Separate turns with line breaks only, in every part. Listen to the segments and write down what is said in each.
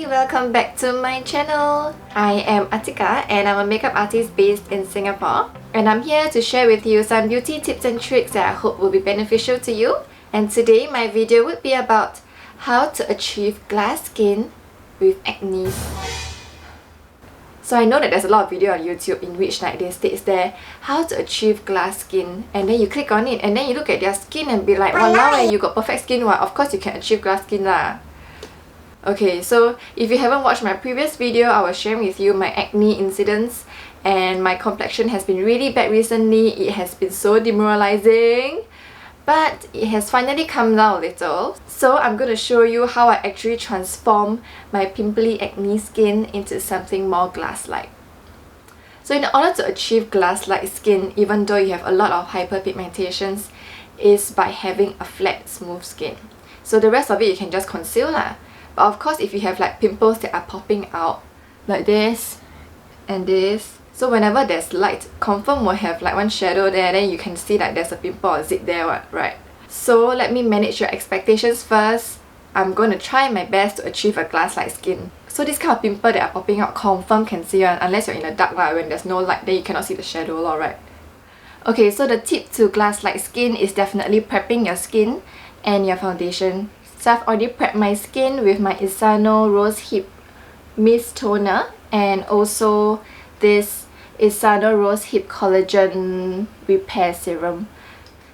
welcome back to my channel. I am Atiqah and I'm a makeup artist based in Singapore, and I'm here to share with you some beauty tips and tricks that I hope will be beneficial to you. And today my video would be about how to achieve glass skin with acne. So I know that there's a lot of video on YouTube in which like they states there how to achieve glass skin, and then you click on it and then you look at their skin and be like, walao, you got perfect skin, what? Of course you can achieve glass skin lah. Okay, so if you haven't watched my previous video, I was sharing with you my acne incidents, and my complexion has been really bad recently. It has been so demoralizing, but it has finally come down a little. So I'm going to show you how I actually transform my pimply acne skin into something more glass-like. So in order to achieve glass-like skin, even though you have a lot of hyperpigmentations, is by having a flat, smooth skin. So the rest of it you can just conceal lah. But of course, if you have like pimples that are popping out like this and this, so whenever there's light, confirm will have like one shadow there, then you can see like there's a pimple or zit there, right? So let me manage your expectations first. I'm going to try my best to achieve a glass-like skin. So this kind of pimple that are popping out, confirm can see one, unless you're in the dark lah, when there's no light, then you cannot see the shadow, alright? Okay, so the tip to glass-like skin is definitely prepping your skin and your foundation. So I've already prepped my skin with my Essano Rosehip Mist Toner and also this Essano Rosehip Collagen Repair Serum.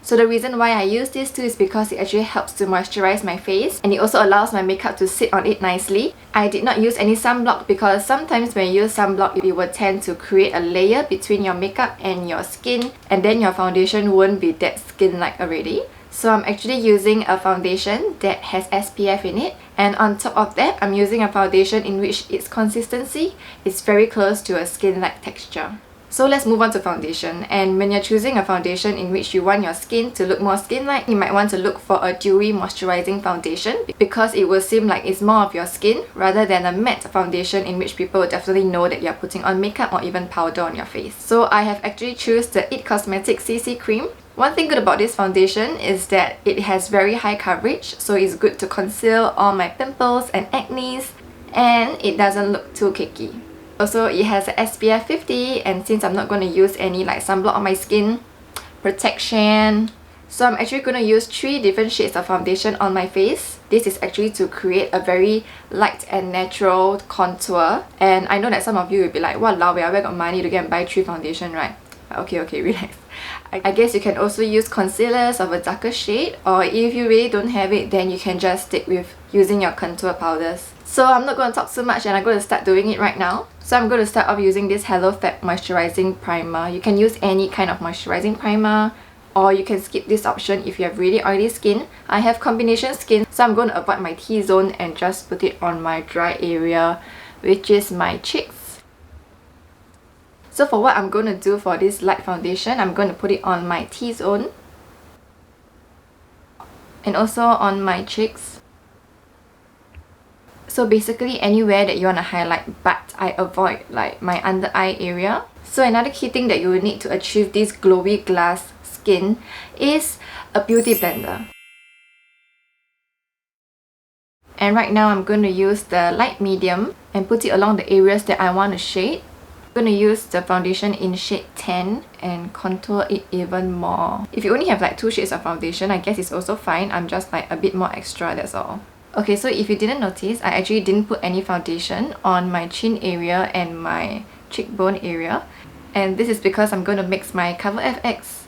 So the reason why I use these two is because it actually helps to moisturize my face, and it also allows my makeup to sit on it nicely. I did not use any sunblock because sometimes when you use sunblock, it will tend to create a layer between your makeup and your skin, and then your foundation won't be that skin-like already. So I'm actually using a foundation that has SPF in it, and on top of that I'm using a foundation in which its consistency is very close to a skin-like texture. So let's move on to foundation. And when you're choosing a foundation in which you want your skin to look more skin-like, you might want to look for a dewy moisturizing foundation because it will seem like it's more of your skin rather than a matte foundation in which people will definitely know that you're putting on makeup or even powder on your face. So I have actually chosen the IT Cosmetics CC Cream. One thing good about this foundation is that it has very high coverage, so it's good to conceal all my pimples and acne, and it doesn't look too cakey. Also, it has a SPF 50, and since I'm not going to use any like sunblock on my skin, protection, so I'm actually going to use 3 different shades of foundation on my face. This is actually to create a very light and natural contour, and I know that some of you will be like, walao, where I got money to go and buy 3 foundation, right? Okay, relax. I guess you can also use concealers of a darker shade, or if you really don't have it, then you can just stick with using your contour powders. So I'm not going to talk so much and I'm going to start doing it right now. So I'm going to start off using this Hello Fab Moisturizing Primer. You can use any kind of moisturizing primer, or you can skip this option if you have really oily skin. I have combination skin, so I'm going to avoid my T-zone and just put it on my dry area, which is my cheeks. So for what I'm going to do for this light foundation, I'm going to put it on my T-zone and also on my cheeks. So basically anywhere that you want to highlight, but I avoid like my under eye area. So another key thing that you will need to achieve this glowy glass skin is a beauty blender. And right now I'm going to use the light medium and put it along the areas that I want to shade. I'm going to use the foundation in shade 10 and contour it even more. If you only have like 2 shades of foundation, I guess it's also fine. I'm just like a bit more extra, that's all. Okay, so if you didn't notice, I actually didn't put any foundation on my chin area and my cheekbone area. And this is because I'm going to mix my Cover FX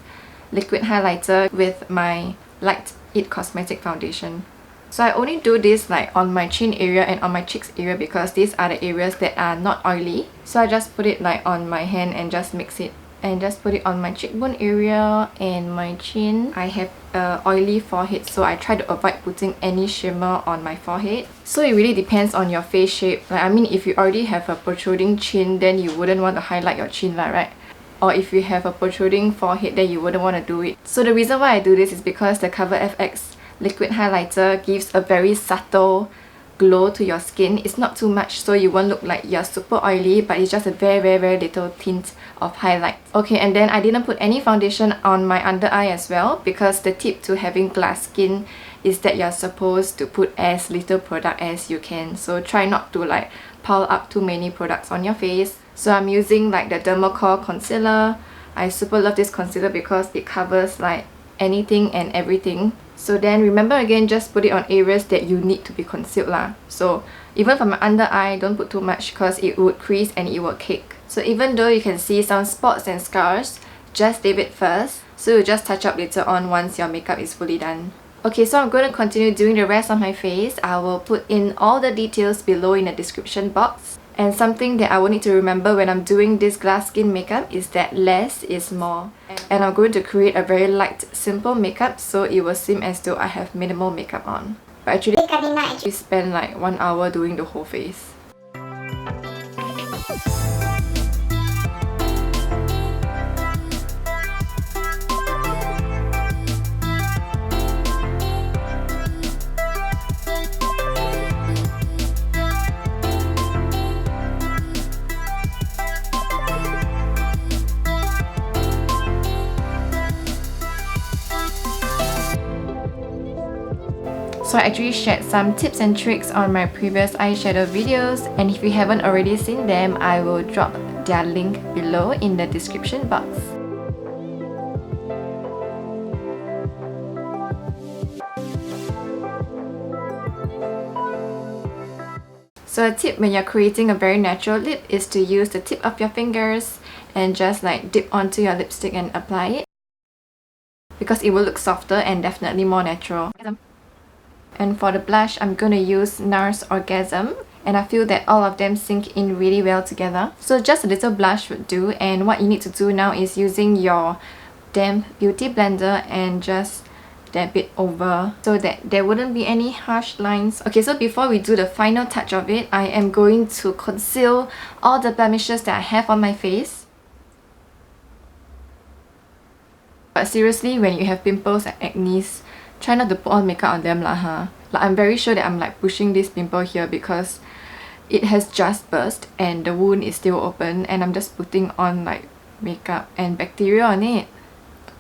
liquid highlighter with my light IT Cosmetic foundation. So I only do this like on my chin area and on my cheeks area because these are the areas that are not oily. So I just put it like on my hand and just mix it. And just put it on my cheekbone area and my chin. I have an oily forehead, so I try to avoid putting any shimmer on my forehead. So it really depends on your face shape. Like, I mean, if you already have a protruding chin, then you wouldn't want to highlight your chin, right? Or if you have a protruding forehead, then you wouldn't want to do it. So the reason why I do this is because the Cover FX liquid highlighter gives a very subtle glow to your skin. It's not too much, so you won't look like you're super oily, but it's just a very little tint of highlight. Okay, and then I didn't put any foundation on my under eye as well, because the tip to having glass skin is that you're supposed to put as little product as you can. So try not to like pile up too many products on your face. So I'm using like the Dermacol Concealer. I super love this concealer because it covers like anything and everything. So then remember again, just put it on areas that you need to be concealed lah. So even for my under eye, don't put too much because it would crease and it would cake. So even though you can see some spots and scars, just leave it first. So you just touch up later on once your makeup is fully done. Okay, so I'm going to continue doing the rest of my face. I will put in all the details below in the description box. And something that I will need to remember when I'm doing this glass skin makeup is that less is more. And I'm going to create a very light, simple makeup so it will seem as though I have minimal makeup on. But actually, I spend like 1 hour doing the whole face. So I actually shared some tips and tricks on my previous eyeshadow videos, and if you haven't already seen them, I will drop their link below in the description box. So a tip when you're creating a very natural lip is to use the tip of your fingers and just like dip onto your lipstick and apply it, because it will look softer and definitely more natural. And for the blush, I'm going to use NARS Orgasm, and I feel that all of them sync in really well together. So just a little blush would do, and what you need to do now is using your damp beauty blender and just dab it over so that there wouldn't be any harsh lines. Okay, so before we do the final touch of it, I am going to conceal all the blemishes that I have on my face. But seriously, when you have pimples and acne, try not to put on makeup on them lah, huh? Like, I'm very sure that I'm like pushing this pimple here because it has just burst and the wound is still open, and I'm just putting on like makeup and bacteria on it.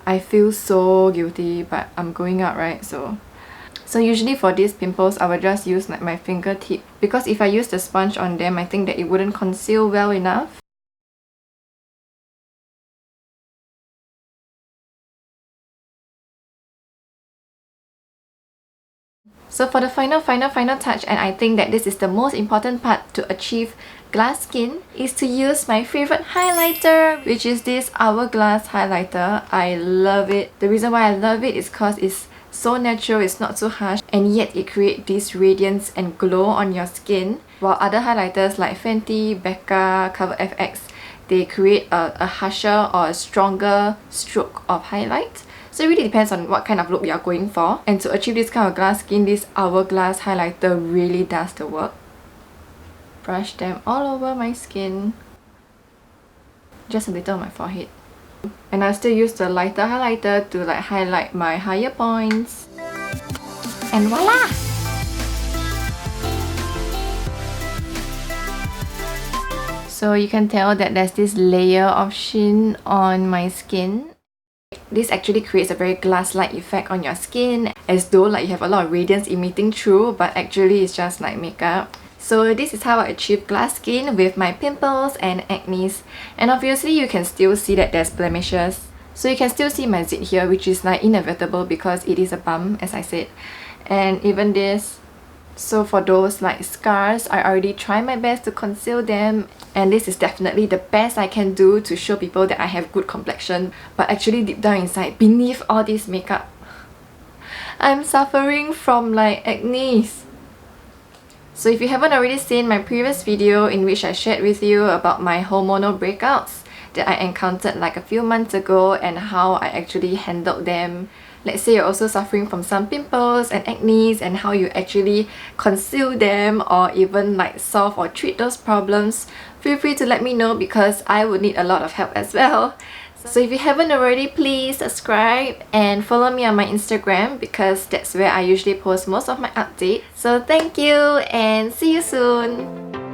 I feel so guilty, but I'm going out, right? So usually for these pimples, I will just use like my fingertip, because if I use the sponge on them, I think that it wouldn't conceal well enough. So for the final touch, and I think that this is the most important part to achieve glass skin, is to use my favorite highlighter, which is this Hourglass Highlighter. I love it. The reason why I love it is because it's so natural, it's not so harsh, and yet it creates this radiance and glow on your skin. While other highlighters like Fenty, Becca, Cover FX, they create a harsher or a stronger stroke of highlight. So it really depends on what kind of look you're going for. And to achieve this kind of glass skin, this Hourglass Highlighter really does the work. Brush them all over my skin. Just a little on my forehead. And I still use the lighter highlighter to like highlight my higher points. And voila! So you can tell that there's this layer of sheen on my skin. This actually creates a very glass-like effect on your skin, as though like you have a lot of radiance emitting through, but actually it's just like makeup. So this is how I achieve glass skin with my pimples and acne. And obviously you can still see that there's blemishes. So you can still see my zit here, which is like inevitable because it is a bump, as I said. And even this. So for those like scars, I already try my best to conceal them, and this is definitely the best I can do to show people that I have good complexion. But actually deep down inside, beneath all this makeup, I'm suffering from like acne. So if you haven't already seen my previous video in which I shared with you about my hormonal breakouts that I encountered like a few months ago and how I actually handled them. Let's say you're also suffering from some pimples and acne and how you actually conceal them or even like solve or treat those problems, feel free to let me know because I would need a lot of help as well. So if you haven't already, please subscribe and follow me on my Instagram because that's where I usually post most of my updates. So thank you and see you soon!